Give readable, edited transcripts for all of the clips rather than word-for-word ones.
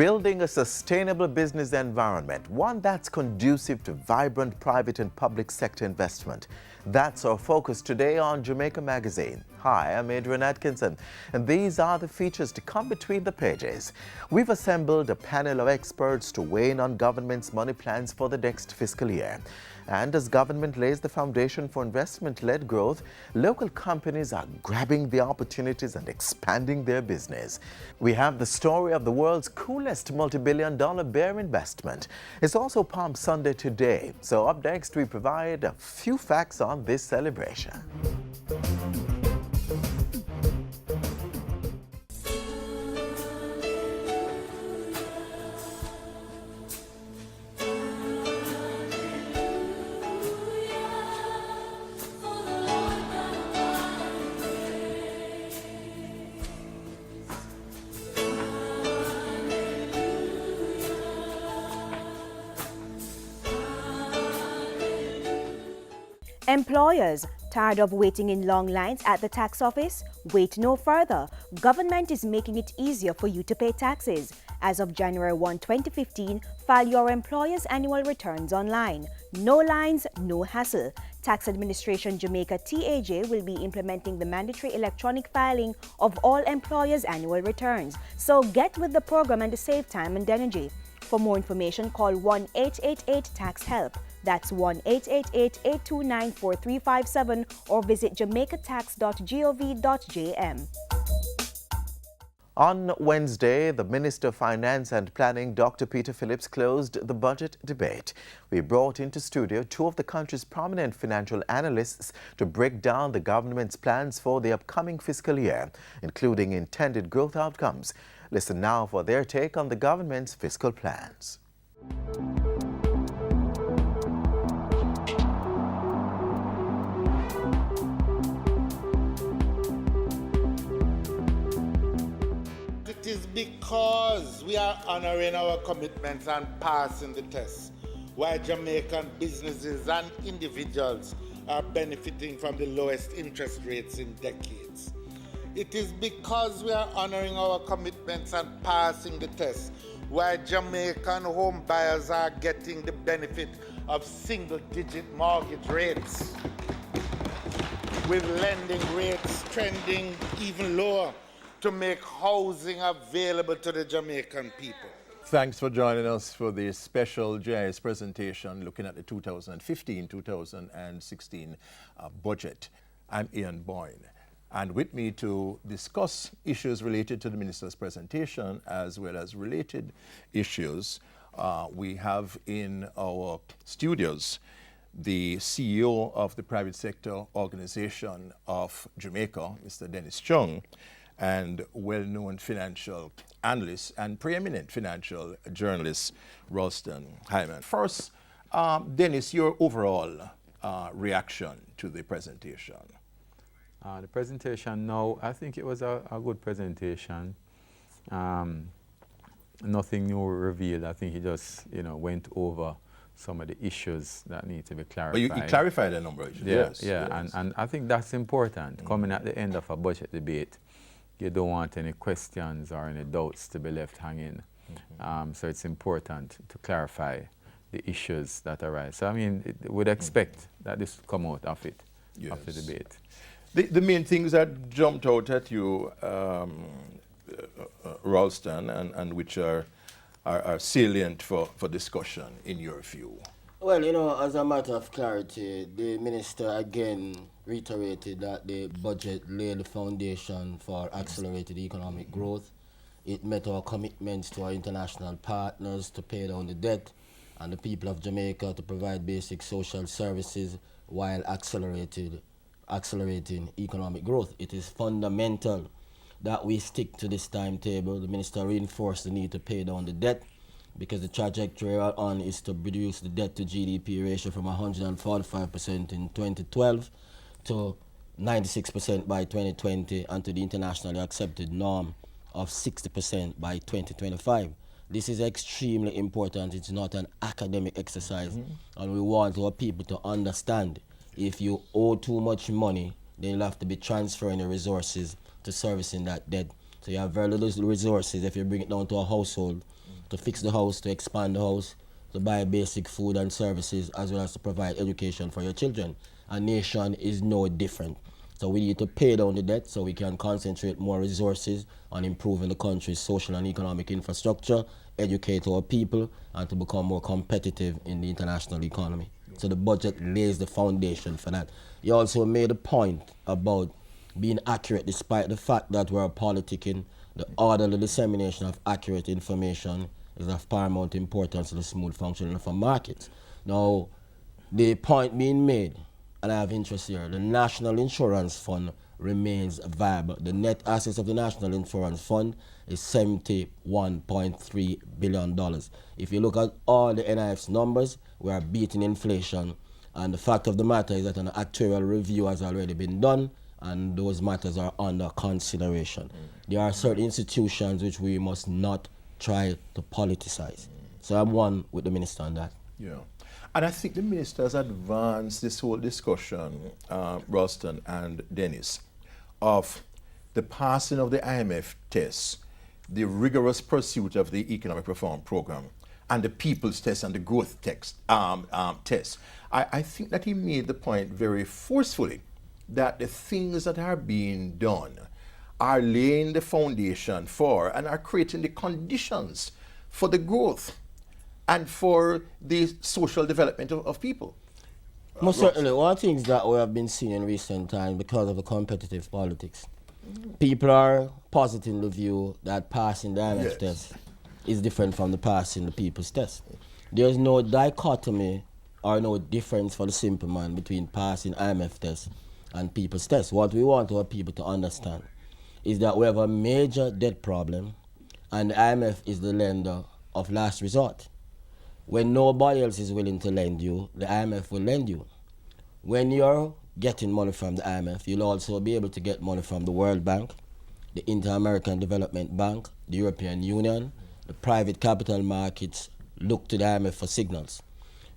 Building a sustainable business environment, one that's conducive to vibrant private and public sector investment. That's our focus today on Jamaica Magazine. Hi, I'm Adrian Atkinson, and these are the features to come between the pages. We've assembled a panel of experts to weigh in on government's money plans for the next fiscal year. And as government lays the foundation for investment-led growth, local companies are grabbing the opportunities and expanding their business. We have the story of the world's coolest multi-billion-dollar bear investment. It's also Palm Sunday today, so up next we provide a few facts on this celebration. Employers, tired of waiting in long lines at the tax office? Wait no further. Government is making it easier for you to pay taxes. As of January 1, 2015, file your employer's annual returns online. No lines, no hassle. Tax Administration Jamaica TAJ will be implementing the mandatory electronic filing of all employers' annual returns. So get with the program and save time and energy. For more information, call 1-888-TAX-HELP. That's 1-888-829-4357 or visit jamaicatax.gov.jm. On Wednesday, the Minister of Finance and Planning, Dr. Peter Phillips, closed the budget debate. We brought into studio two of the country's prominent financial analysts to break down the government's plans for the upcoming fiscal year, including intended growth outcomes. Listen now for their take on the government's fiscal plans. It is because we are honoring our commitments and passing the test, while Jamaican businesses and individuals are benefiting from the lowest interest rates in decades. It is because we are honoring our commitments and passing the test, while Jamaican home buyers are getting the benefit of single-digit mortgage rates, with lending rates trending even lower to make housing available to the Jamaican people. Thanks for joining us for this special JIS presentation looking at the 2015-2016 budget. I'm Ian Boyne. And with me to discuss issues related to the Minister's presentation as well as related issues, we have in our studios the CEO of the Private Sector Organization of Jamaica, Mr. Dennis Chung, and well-known financial analyst and preeminent financial journalist, Ralston Hyman. First, Dennis, your overall reaction to the presentation. The presentation now, I think it was a good presentation. Nothing new revealed. I think he just, went over some of the issues that need to be clarified. But you clarified a number of issues. Yeah, yes, yeah, yes. And I think that's important. Coming at the end of a budget debate, you don't want any questions or any doubts to be left hanging. So it's important to clarify the issues that arise. So I mean, we'd expect that this would come out of it, of the debate. The main things that jumped out at you, Ralston, and which are salient for discussion in your view? Well, as a matter of clarity, the minister again reiterated that the budget laid the foundation for accelerated economic growth. It met our commitments to our international partners to pay down the debt and the people of Jamaica to provide basic social services while accelerating economic growth. It is fundamental that we stick to this timetable. The minister reinforced the need to pay down the debt because the trajectory we're on is to reduce the debt to GDP ratio from 145% in 2012 to 96% by 2020 and to the internationally accepted norm of 60% by 2025. This is extremely important. It's not an academic exercise, and we want our people to understand if you owe too much money, then you'll have to be transferring the resources to servicing that debt. So you have very little resources if you bring it down to a household. to fix the house, to expand the house, to buy basic food and services, as well as to provide education for your children. A nation is no different. So we need to pay down the debt so we can concentrate more resources on improving the country's social and economic infrastructure, educate our people, and to become more competitive in the international economy. So the budget lays the foundation for that. You also made a point about being accurate, despite the fact that we're politicking. The orderly dissemination of accurate information is of paramount importance to the smooth functioning of our markets. Now, the point being made, and I have interest here, the National Insurance Fund remains viable. The net assets of the National Insurance Fund is $71.3 billion. If you look at all the NIF's numbers, we are beating inflation. And the fact of the matter is that an actuarial review has already been done, and those matters are under consideration. There are certain institutions which we must not try to politicize. So I'm one with the minister on that. Yeah. And I think the minister has advanced this whole discussion, Ralston and Dennis, of the passing of the IMF tests, the rigorous pursuit of the economic reform program, and the people's test and the growth test. I think that he made the point very forcefully that the things that are being done are laying the foundation for and are creating the conditions for the growth and for the social development of people. Most certainly, one of the things that we have been seeing in recent times because of the competitive politics, people are positing the view that passing the IMF test is different from the passing the people's test. There's no dichotomy or no difference for the simple man between passing IMF test and people's test. What we want our people to understand is that we have a major debt problem, and the IMF is the lender of last resort. When nobody else is willing to lend you, the IMF will lend you. When you're getting money from the IMF, you'll also be able to get money from the World Bank, the Inter-American Development Bank, the European Union. The private capital markets look to the IMF for signals.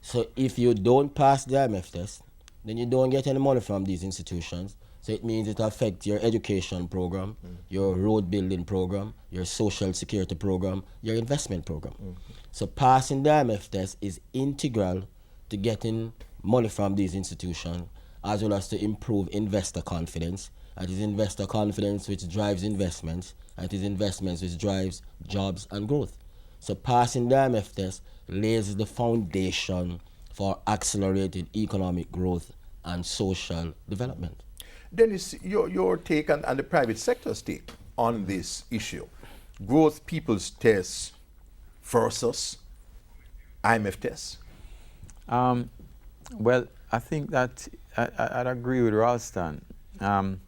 So if you don't pass the IMF test, then you don't get any money from these institutions. So it means it affects your education program, your road building program, your social security program, your investment program. So passing the IMF test is integral to getting money from these institutions, as well as to improve investor confidence. And it is investor confidence which drives investments, and it is investments which drives jobs and growth. So passing the IMF test lays the foundation for accelerated economic growth and social development. Dennis, your take and the private sector's take on this issue, growth people's tests versus IMF tests? Well, I think that I'd agree with Ralston. And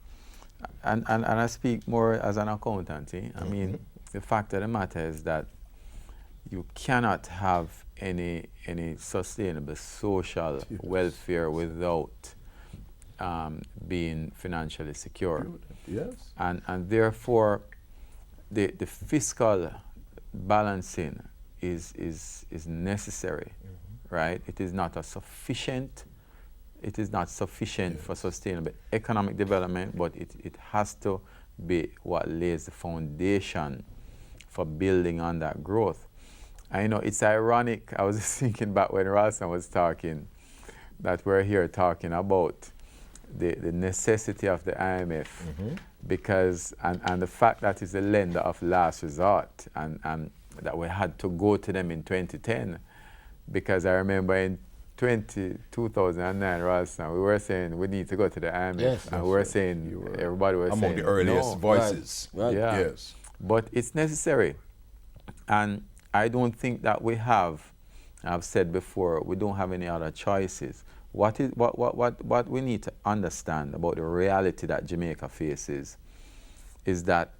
I speak more as an accountant. I mean, the fact of the matter is that you cannot have any sustainable social welfare without being financially secure. Yes. And therefore, the fiscal balancing is necessary, right? It is not sufficient for sustainable economic development, but it has to be what lays the foundation for building on that growth. I know it's ironic, I was just thinking back when Ralston was talking, that we're here talking about the necessity of the IMF, because, and the fact that it's a lender of last resort, and that we had to go to them in 2010, because I remember in 2009, Ralston, we were saying we need to go to the IMF, and we were saying, everybody was among saying the earliest no. voices. Right. Yeah. Yes. But it's necessary. And I don't think that we have, I've said before, we don't have any other choices. What we need to understand about the reality that Jamaica faces is that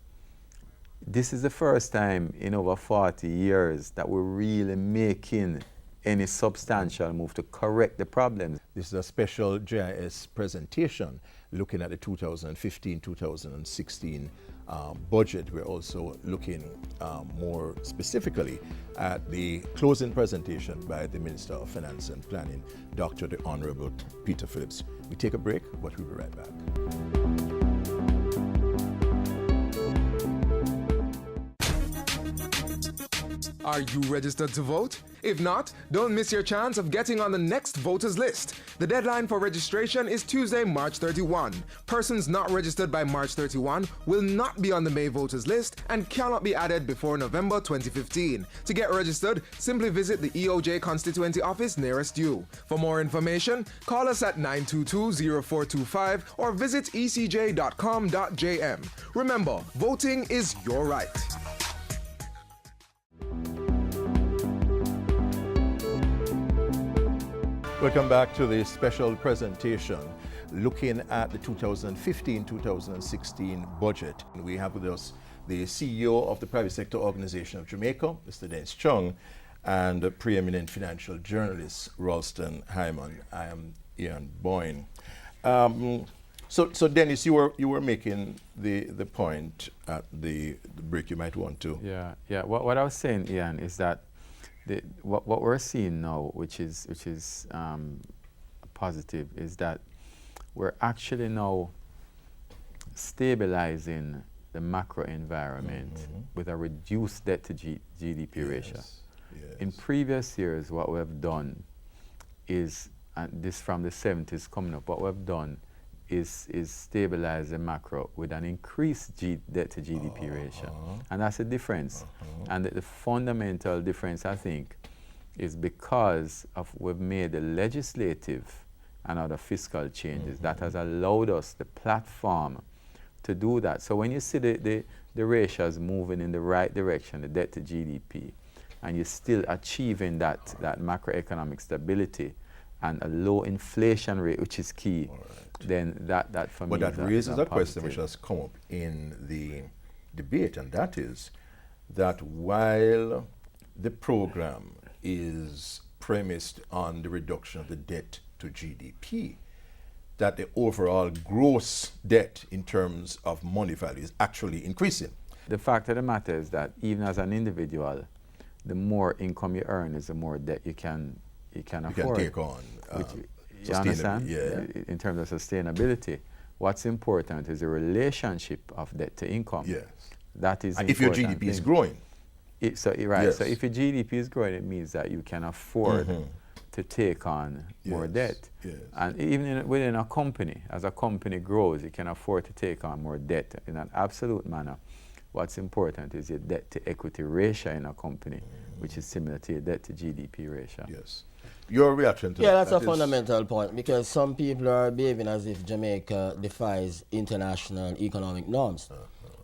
this is the first time in over 40 years that we're really making any substantial move to correct the problems. This is a special JIS presentation looking at the 2015-2016 budget. We're also looking more specifically at the closing presentation by the Minister of Finance and Planning, Dr. the Honorable Peter Phillips. We take a break, but we'll be right back. Are you registered to vote? If not, don't miss your chance of getting on the next voters list. The deadline for registration is Tuesday, March 31. Persons not registered by March 31 will not be on the May voters list and cannot be added before November 2015. To get registered, simply visit the EOJ constituency office nearest you. For more information, call us at 922-0425 or visit ecj.com.jm. Remember, voting is your right. Welcome back to the special presentation looking at the 2015-2016 budget. We have with us the CEO of the Private Sector Organization of Jamaica, Mr. Dennis Chung, and the preeminent financial journalist, Ralston Hyman. I am Ian Boyne. So Dennis, you were making the point at the break. You might want to. Yeah. What I was saying, Ian, is that what we're seeing now, which is positive, is that we're actually now stabilizing the macro environment with a reduced debt to GDP ratio. Yes. In previous years, what we've done is, and this from the 70s coming up, what we've done is stabilize the macro with an increased debt to GDP ratio. And that's the difference. And the fundamental difference, I think, is because of we've made the legislative and other fiscal changes that has allowed us the platform to do that. So when you see the ratios moving in the right direction, the debt to GDP, and you're still achieving that macroeconomic stability and a low inflation rate, which is key, then that for me. But that raises a question which has come up in the debate, and that is that while the program is premised on the reduction of the debt to GDP, that the overall gross debt in terms of money value is actually increasing. The fact of the matter is that even as an individual, the more income you earn is the more debt you can afford. You can take on. You understand? Yeah. In terms of sustainability, what's important is the relationship of debt to income. Yes. That is and if your GDP is growing. So if your GDP is growing, it means that you can afford to take on more debt. Yes. And even within a company, as a company grows, you can afford to take on more debt in an absolute manner. What's important is your debt to equity ratio in a company, which is similar to your debt to GDP ratio. Yes. Your reaction to that? Yeah, that's a fundamental point, because some people are behaving as if Jamaica defies international economic norms.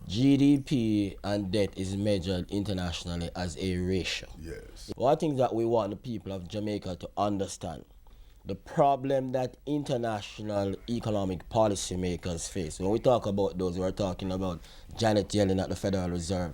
GDP and debt is measured internationally as a ratio. Yes. One thing that we want the people of Jamaica to understand, the problem that international economic policymakers face. When we talk about those, we're talking about Janet Yellen at the Federal Reserve,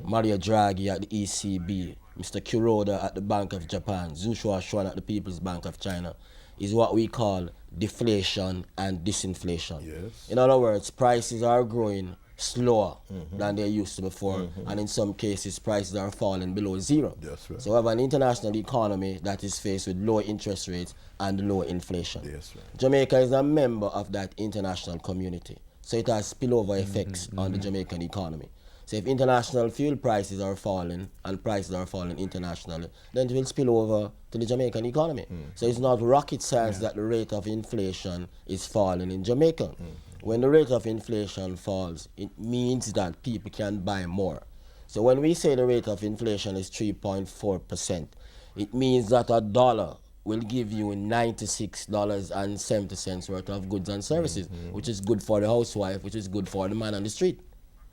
Mario Draghi at the ECB, Mr. Kuroda at the Bank of Japan, Zhu Shuaishuan at the People's Bank of China, is what we call deflation and disinflation. Yes. In other words, prices are growing slower than they used to before, and in some cases prices are falling below zero. That's right. So we have an international economy that is faced with low interest rates and low inflation. That's right. Jamaica is a member of that international community, so it has spillover effects on the Jamaican economy. So if international fuel prices are falling and prices are falling internationally, then it will spill over to the Jamaican economy. So it's not rocket science that the rate of inflation is falling in Jamaica. When the rate of inflation falls, it means that people can buy more. So when we say the rate of inflation is 3.4%, it means that a dollar will give you $96.70 worth of goods and services, which is good for the housewife, which is good for the man on the street.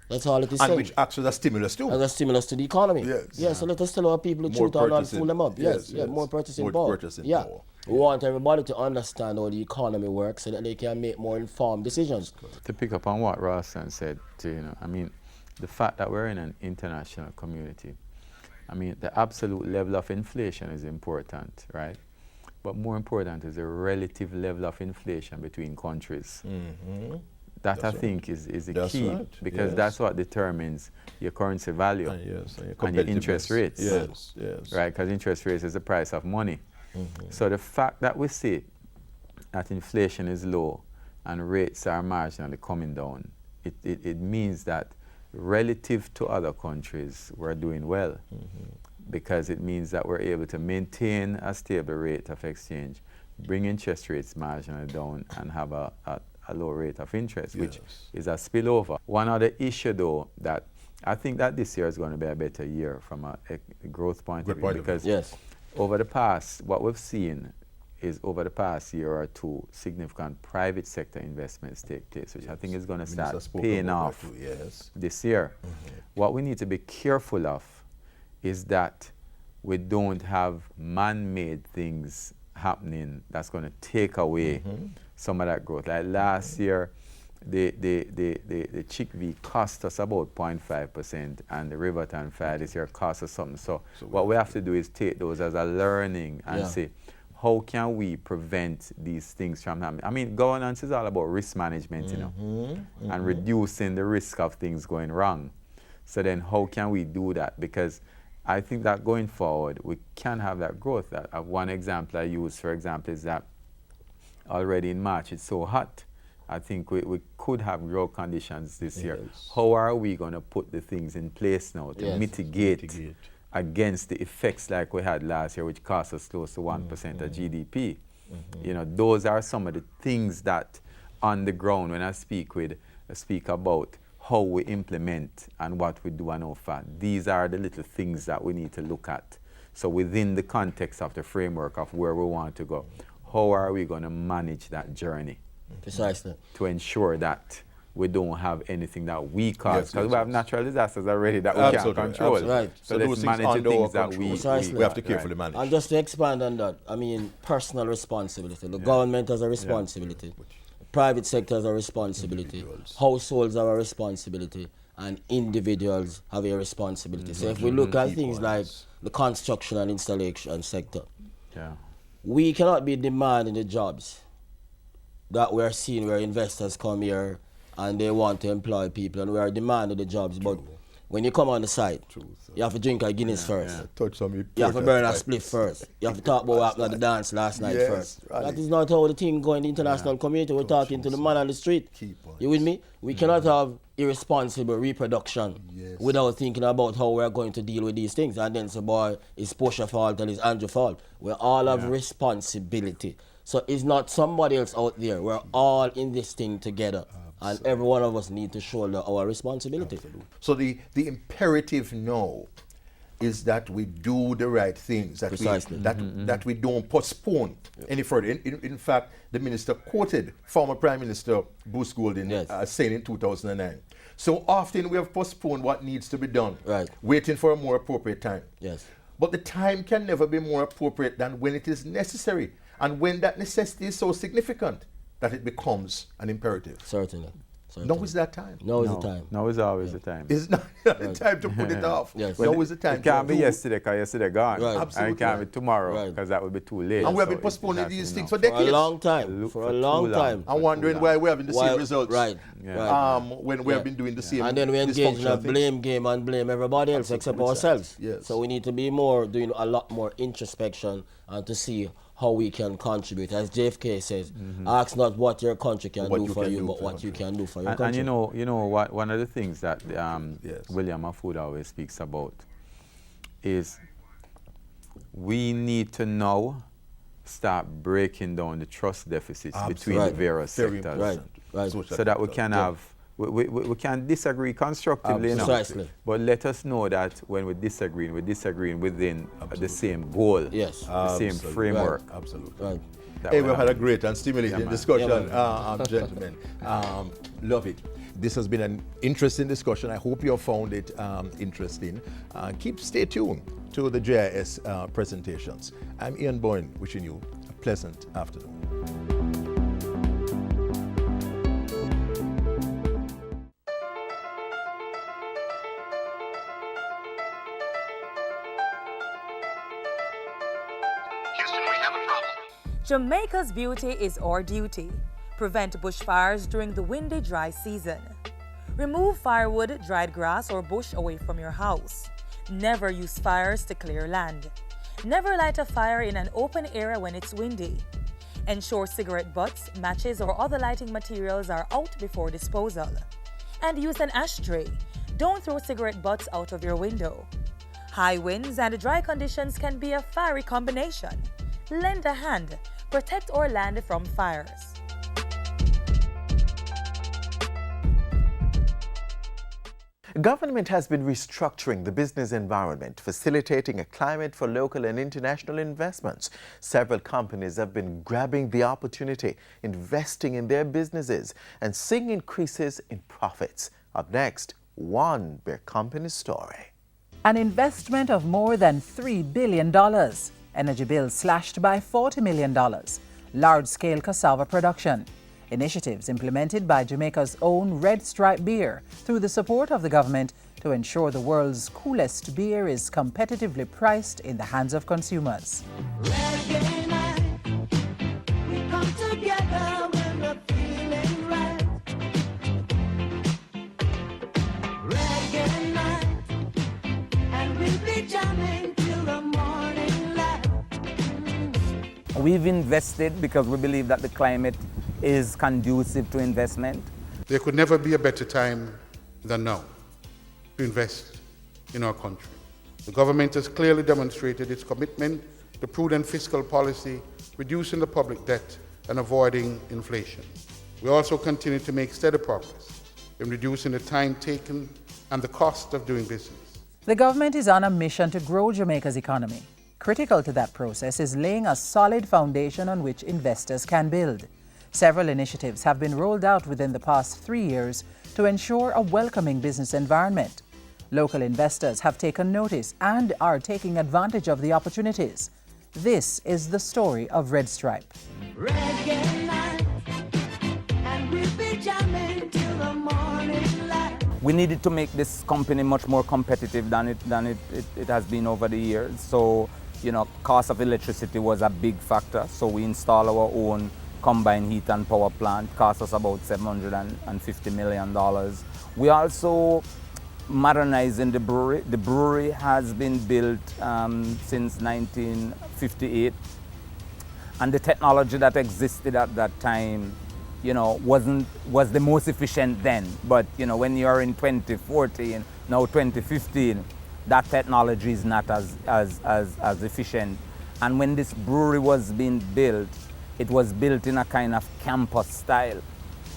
That's all it is And saying. which acts as a stimulus too. As a stimulus to the economy. Yes. Yeah, so let us tell our people the More truth and not purchasing. fool them up. Yes, Yeah, yes. more purchasing More power. purchasing yeah. power. We want everybody to understand how the economy works so that they can make more informed decisions. To pick up on what Ralston said, the fact that we're in an international community, the absolute level of inflation is important, right? But more important is the relative level of inflation between countries. That I think is the key, because that's what determines your currency value and your and your interest rates. Yes. Right, because interest rates is the price of money. So the fact that we see that inflation is low and rates are marginally coming down, it means that relative to other countries, we're doing well. because it means that we're able to maintain a stable rate of exchange, bring interest rates marginally down, and have a low rate of interest, which is a spillover. One other issue, though, that I think that this year is going to be a better year from a growth point of view, because over the past, what we've seen is over the past year or two, significant private sector investments take place, which I think is going to start paying off this year. What we need to be careful of is that we don't have man-made things happening that's going to take away some of that growth. Like last year, the chickpea cost us about 0.5%, and the Riverton Fire this year cost us something. So what we have to do is take those as a learning and say, how can we prevent these things from happening? I mean, governance is all about risk management, you know, and reducing the risk of things going wrong. So then how can we do that? Because I think that going forward, we can have that growth. One example I use, for example, is that already in March, it's so hot. I think we could have drought conditions this year. How are we going to put the things in place now to mitigate against the effects like we had last year, which cost us close to 1% of GDP? You know, those are some of the things that on the ground, when I speak about how we implement and what we do and how far, these are the little things that we need to look at. So within the context of the framework of where we want to go, how are we going to manage that journey? Precisely. To ensure that we don't have anything that we cause. Because we have natural disasters already that we can't control. Right. So let's manage the things that we have to carefully manage. And just to expand on that, I mean, personal responsibility. The government has a responsibility. Private sector has a responsibility. Households have a responsibility. And individuals have a responsibility. So if we look at things like the construction and installation sector, we cannot be demanding the jobs that we're seeing where investors come here and they want to employ people and we are demanding the jobs. But when you come on the site, you have to drink a Guinness first. You have to burn a spliff first. You have to talk about what happened at the dance last night first. That is not how the thing going in the international community. We're talking to the man on the street. You with me? We cannot have irresponsible reproduction without thinking about how we're going to deal with these things. And then say, boy, it's Portia's fault and it's Andrew's fault. We all have responsibility. So it's not somebody else out there. We're all in this thing together. And every one of us need to shoulder our responsibility. So the imperative now is that we do the right things, that we don't postpone any further. In fact, the minister quoted former Prime Minister Bruce Golding saying in 2009, so often we have postponed what needs to be done, waiting for a more appropriate time. But the time can never be more appropriate than when it is necessary. And when that necessity is so significant that it becomes an imperative. Certainly. Now is that time. Now is the time. Now is always the time. It's not the time to put it off. Now is the time. It can't be yesterday because yesterday gone. Absolutely. And it can't be tomorrow because that would be too late. And we have been postponing these things for decades. For a long time. For a long time. I'm wondering why we're having the same results. When we have been doing the same. And then we engage in a blame game and blame everybody else except ourselves. So we need to be doing a lot more introspection and to see how we can contribute. As JFK says, ask not what your country can do for you, but what you can do for your country. And you know what? One of the things that William Afood always speaks about is we need to now start breaking down the trust deficits between the various sectors, so that we can have. We can disagree constructively enough, but let us know that when we're disagreeing within the same goal, the same framework. Absolutely. Hey, we've had a great and stimulating discussion, gentlemen. Love it. This has been an interesting discussion. I hope you have found it interesting. Stay tuned to the JIS presentations. I'm Ian Boyne, wishing you a pleasant afternoon. Jamaica's beauty is our duty. Prevent bushfires during the windy, dry season. Remove firewood, dried grass, or bush away from your house. Never use fires to clear land. Never light a fire in an open area when it's windy. Ensure cigarette butts, matches, or other lighting materials are out before disposal. And use an ashtray. Don't throw cigarette butts out of your window. High winds and dry conditions can be a fiery combination. Lend a hand. Protect our land from fires. Government has been restructuring the business environment, facilitating a climate for local and international investments. Several companies have been grabbing the opportunity, investing in their businesses and seeing increases in profits. Up next, one beer company story. An investment of more than $3 billion. Energy bills slashed by $40 million. Large-scale cassava production. Initiatives implemented by Jamaica's own Red Stripe beer through the support of the government to ensure the world's coolest beer is competitively priced in the hands of consumers. Reggae night, we come together when we're feeling right. Reggae night, and we'll be jamming till the morning light. We've invested because we believe that the climate is conducive to investment. There could never be a better time than now to invest in our country. The government has clearly demonstrated its commitment to prudent fiscal policy, reducing the public debt and avoiding inflation. We also continue to make steady progress in reducing the time taken and the cost of doing business. The government is on a mission to grow Jamaica's economy. Critical to that process is laying a solid foundation on which investors can build. Several initiatives have been rolled out within the past 3 years to ensure a welcoming business environment. Local investors have taken notice and are taking advantage of the opportunities. This is the story of Red Stripe. Reggae night, and we'll be jamming till the morning light. We needed to make this company much more competitive than it has been over the years. So, cost of electricity was a big factor. So we installed our own combined heat and power plant, cost us about $750 million. We also modernizing the brewery. The brewery has been built since 1958, and the technology that existed at that time, was the most efficient then. But when you're in 2014, now 2015, that technology is not as efficient. And when this brewery was being built, it was built in a kind of campus style.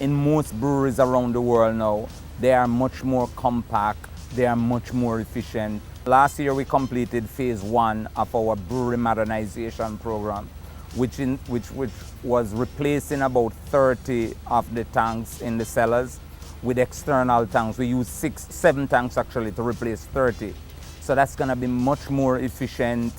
In most breweries around the world now, they are much more compact, they are much more efficient. Last year we completed phase 1 of our brewery modernization program, which was replacing about 30 of the tanks in the cellars with external tanks. We used 7 tanks actually to replace 30. So that's gonna be much more efficient.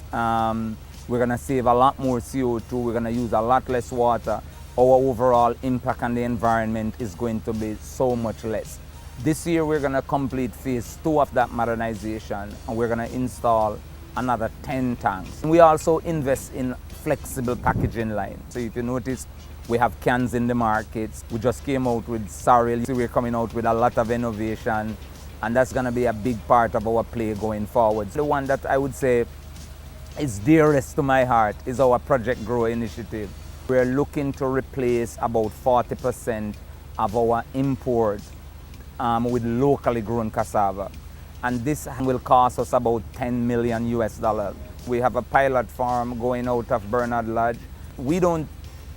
We're going to save a lot more CO2, we're going to use a lot less water. Our overall impact on the environment is going to be so much less. This year we're going to complete phase 2 of that modernization, and we're going to install another 10 tanks. We also invest in flexible packaging line. So if you notice, we have cans in the markets. We just came out with cereal. So we're coming out with a lot of innovation, and that's going to be a big part of our play going forward. The one that I would say is dearest to my heart is our Project Grow initiative. We're looking to replace about 40% of our import with locally grown cassava. And this will cost us about $10 million US. We have a pilot farm going out of Bernard Lodge. We don't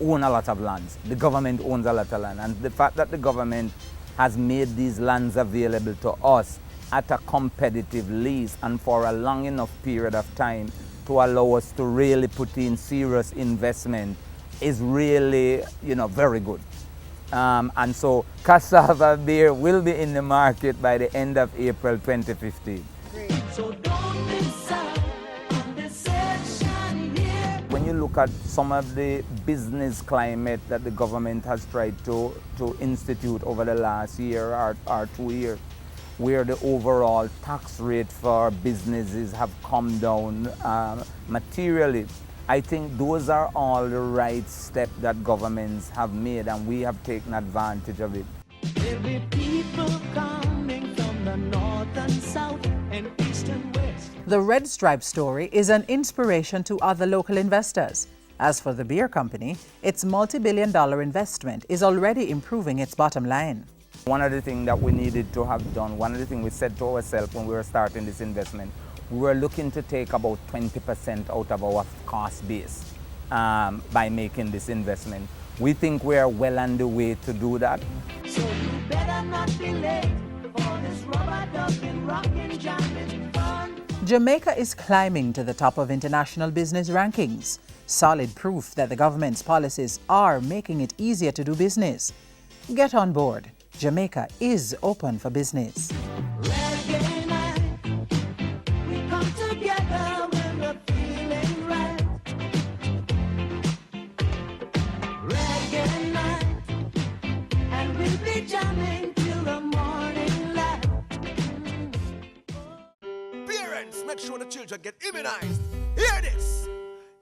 own a lot of lands. The government owns a lot of land. And the fact that the government has made these lands available to us at a competitive lease and for a long enough period of time to allow us to really put in serious investment is really, very good. And so cassava beer will be in the market by the end of April 2015. So don't miss out on this session here. When you look at some of the business climate that the government has tried to institute over the last year or 2 years, where the overall tax rate for businesses have come down materially. I think those are all the right steps that governments have made, and we have taken advantage of it. There be people coming from the north and south and east and west. The Red Stripe story is an inspiration to other local investors. As for the beer company, its multi-billion-dollar investment is already improving its bottom line. One of the things that we needed to have done, one of the things we said to ourselves when we were starting this investment, we were looking to take about 20% out of our cost base by making this investment. We think we are well on the way to do that. So you better not be late for this rubber ducking, rocking, jamming fun. Jamaica is climbing to the top of international business rankings. Solid proof that the government's policies are making it easier to do business. Get on board. Jamaica is open for business. Reggae night, we come together when we're feeling right. Reggae night, and we'll be jamming till the morning light. Parents, make sure the children get immunized. Hear this!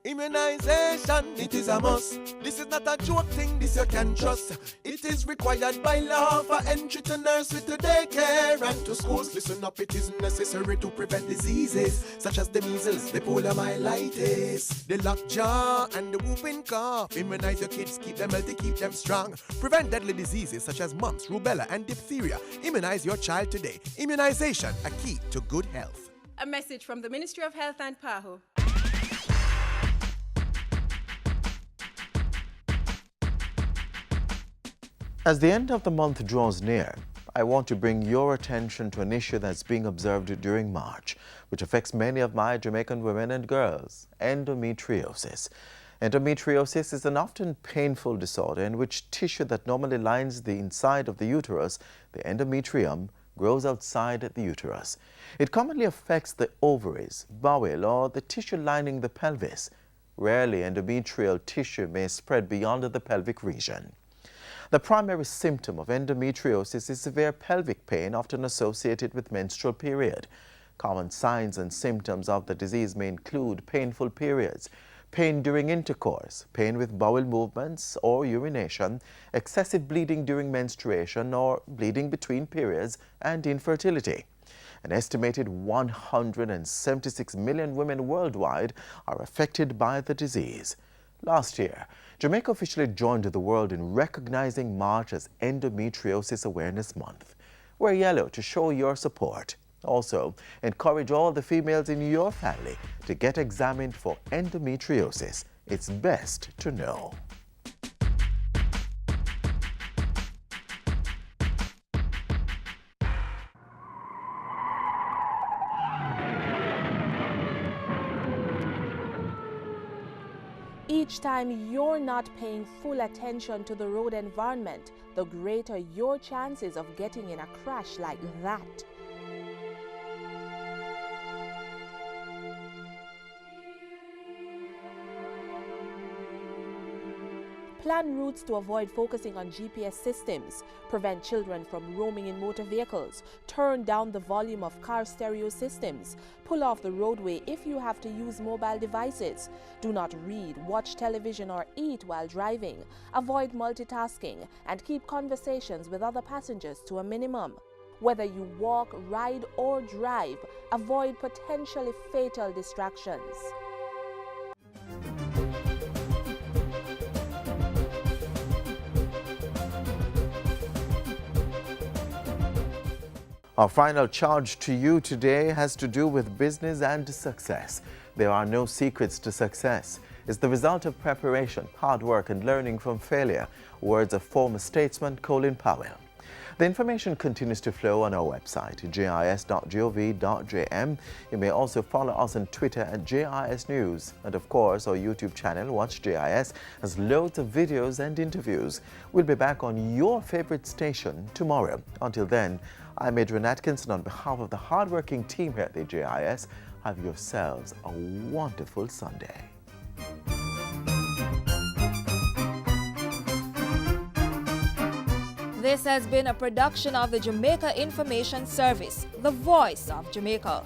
Immunization, it is a must. This is not a joke thing, this you can trust. It is required by law for entry to nursery, to daycare and to schools. Listen up, it is necessary to prevent diseases such as the measles, the poliomyelitis, the lockjaw and the whooping cough. Immunize your kids, keep them healthy, keep them strong. Prevent deadly diseases such as mumps, rubella and diphtheria. Immunize your child today. Immunization, a key to good health. A message from the Ministry of Health and PAHO. As the end of the month draws near, I want to bring your attention to an issue that's being observed during March, which affects many of my Jamaican women and girls: endometriosis. Endometriosis is an often painful disorder in which tissue that normally lines the inside of the uterus, the endometrium, grows outside the uterus. It commonly affects the ovaries, bowel, or the tissue lining the pelvis. Rarely, endometrial tissue may spread beyond the pelvic region. The primary symptom of endometriosis is severe pelvic pain, often associated with menstrual period. Common signs and symptoms of the disease may include painful periods, pain during intercourse, pain with bowel movements or urination, excessive bleeding during menstruation or bleeding between periods, and infertility. An estimated 176 million women worldwide are affected by the disease. Last year, Jamaica officially joined the world in recognizing March as Endometriosis Awareness Month. Wear yellow to show your support. Also, encourage all the females in your family to get examined for endometriosis. It's best to know. Each time you're not paying full attention to the road environment, the greater your chances of getting in a crash like that. Plan routes to avoid focusing on GPS systems, prevent children from roaming in motor vehicles, turn down the volume of car stereo systems, pull off the roadway if you have to use mobile devices. Do not read, watch television or eat while driving. Avoid multitasking and keep conversations with other passengers to a minimum. Whether you walk, ride or drive, avoid potentially fatal distractions. Our final charge to you today has to do with business and success. There are no secrets to success. It's the result of preparation, hard work, and learning from failure. Words of former statesman Colin Powell. The information continues to flow on our website, jis.gov.jm. You may also follow us on Twitter at JIS News. And of course, our YouTube channel, Watch JIS, has loads of videos and interviews. We'll be back on your favorite station tomorrow. Until then, I'm Adrian Atkinson. On behalf of the hardworking team here at the JIS, have yourselves a wonderful Sunday. This has been a production of the Jamaica Information Service, the voice of Jamaica.